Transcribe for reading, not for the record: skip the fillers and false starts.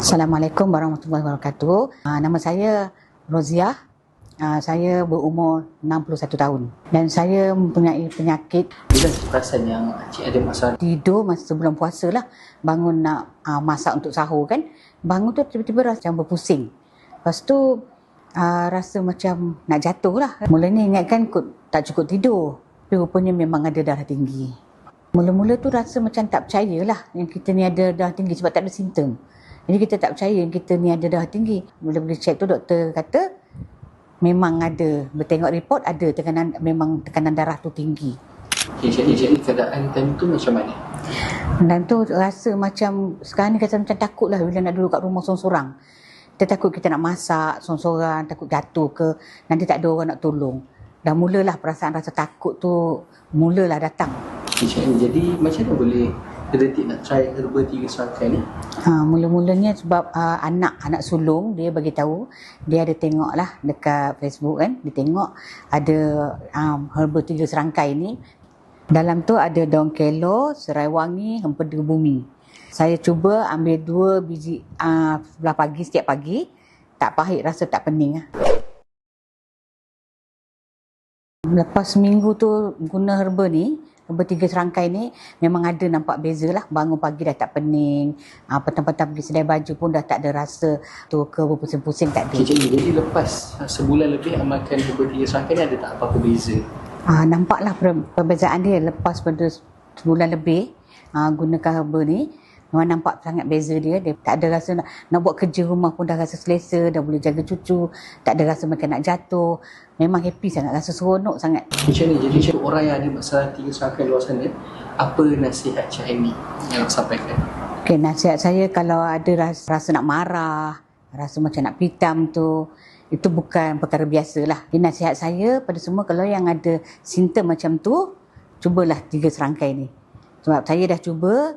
Assalamualaikum warahmatullahi wabarakatuh. Nama saya Roziah. Saya berumur 61 tahun dan saya mempunyai penyakit Bila perasan yang cik ada masalah? tidur masa sebelum puasa lah. Bangun nak masak untuk sahur kan. Bangun tu tiba-tiba rasa macam berpusing. Lepas tu rasa macam nak jatuh lah. Mulanya ingatkan tak cukup tidur. Tapi rupanya memang ada darah tinggi. Mula-mula tu rasa macam tak percaya lah yang kita ni ada darah tinggi sebab tak ada simptom. Jadi kita tak percaya yang kita ni ada darah tinggi. Bila cek tu doktor kata memang ada. Bertengok report ada memang tekanan darah tu tinggi. Jadi keadaan time tu macam mana? Dan tu rasa macam sekarang ni rasa macam takut lah bila nak duduk kat rumah sorang-sorang. Kita takut kita nak masak sorang-sorang, takut jatuh ke, nanti tak ada orang nak tolong. Dah mulalah perasaan rasa takut tu mulalah datang. Jadi macam mana boleh terdetik nak try herba 3 serangkai ni? Mula-mulanya sebab anak sulung dia bagi tahu, dia ada tengok lah dekat Facebook kan, dia tengok ada herba 3 serangkai ni. Dalam tu ada daun kelor, serai wangi, hempedu bumi. Saya cuba ambil 2 biji sebelah pagi setiap pagi, tak pahit, rasa tak pening lah. Lepas seminggu tu guna herba 3 serangkai ni, memang ada nampak beza lah. Bangun pagi dah tak pening, petang-petang pergi sedai baju pun dah tak ada rasa tu ke berpusing-pusing, tak ada. Jadi lepas sebulan lebih amalkan herba 3 serangkai ni, ada tak apa-apa beza? Nampaklah perbezaan dia lepas pada sebulan lebih gunakan herba ni. Memang nampak sangat beza dia tak ada rasa nak buat kerja rumah pun dah rasa selesa, dah boleh jaga cucu, tak ada rasa macam nak jatuh. Memang happy sangat, rasa seronok sangat. Macam ni, jadi orang yang ada masalah 3 serangkai luar sana, apa nasihat Cik Aini yang nak sampaikan? Okay, nasihat saya kalau ada rasa nak marah, rasa macam nak pitam tu, itu bukan perkara biasa lah. Jadi nasihat saya pada semua, kalau yang ada simptom macam tu, cubalah 3 serangkai ni. Sebab saya dah cuba,